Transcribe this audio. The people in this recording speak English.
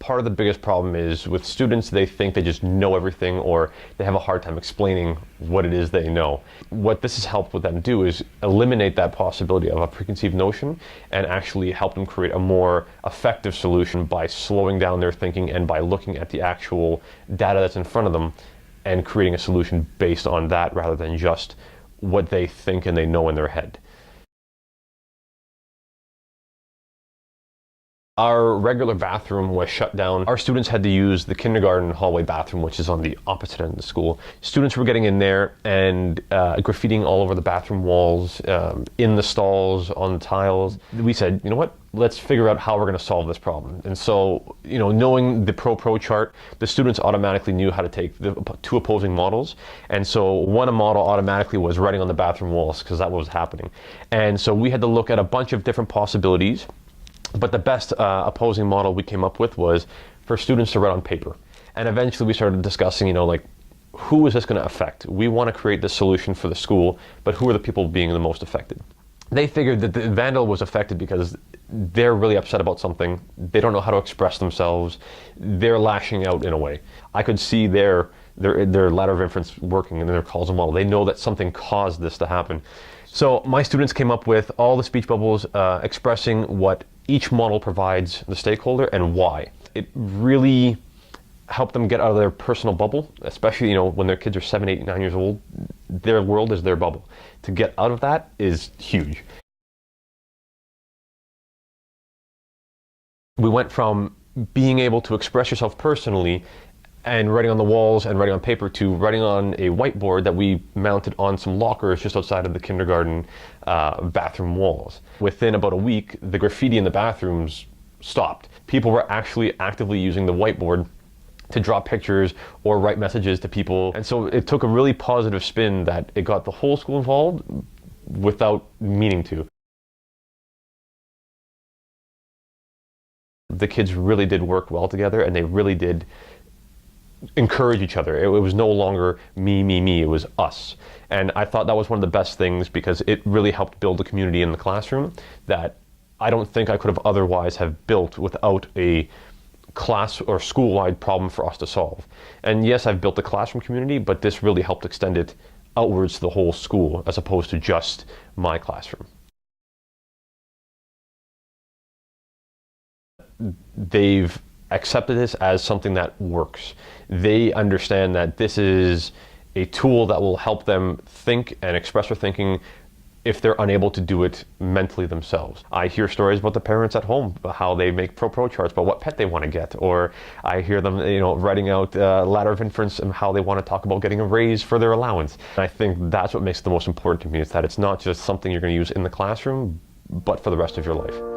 part of the biggest problem is with students, they think they just know everything, or they have a hard time explaining what it is they know. What this has helped with them do is eliminate that possibility of a preconceived notion and actually help them create a more effective solution by slowing down their thinking and by looking at the actual data that's in front of them and creating a solution based on that rather than just what they think and they know in their head. Our regular bathroom was shut down. Our students had to use the kindergarten hallway bathroom, which is on the opposite end of the school. Students were getting in there and graffitiing all over the bathroom walls, in the stalls, on the tiles. We said, you know what, let's figure out how we're going to solve this problem. And so, knowing the pro chart, the students automatically knew how to take the two opposing models. And so one model automatically was writing on the bathroom walls because that was happening. And so we had to look at a bunch of different possibilities. But the best opposing model we came up with was for students to write on paper. And eventually we started discussing, who is this going to affect? We want to create this solution for the school, but who are the people being the most affected? They figured that the vandal was affected because they're really upset about something. They don't know how to express themselves. They're lashing out in a way. I could see their ladder of inference working in their causal model. They know that something caused this to happen. So my students came up with all the speech bubbles expressing what each model provides the stakeholder and why. It really helped them get out of their personal bubble, especially when their kids are 7, 8, 9 years old. Their world is their bubble. To get out of that is huge. We went from being able to express yourself personally and writing on the walls and writing on paper to writing on a whiteboard that we mounted on some lockers just outside of the kindergarten bathroom walls. Within about a week, the graffiti in the bathrooms stopped. People were actually actively using the whiteboard to draw pictures or write messages to people. And so it took a really positive spin that it got the whole school involved without meaning to. The kids really did work well together, and they really did encourage each other. It was no longer me, it was us. And I thought that was one of the best things because it really helped build a community in the classroom that I don't think I could have otherwise have built without a class or school-wide problem for us to solve. And yes, I've built a classroom community, but this really helped extend it outwards to the whole school as opposed to just my classroom. They've accepted this as something that works. They understand that this is a tool that will help them think and express their thinking if they're unable to do it mentally themselves. I hear stories about the parents at home, how they make pro charts about what pet they want to get, or I hear them writing out ladder of inference and how they want to talk about getting a raise for their allowance. And I think that's what makes it the most important to me, is that it's not just something you're going to use in the classroom, but for the rest of your life.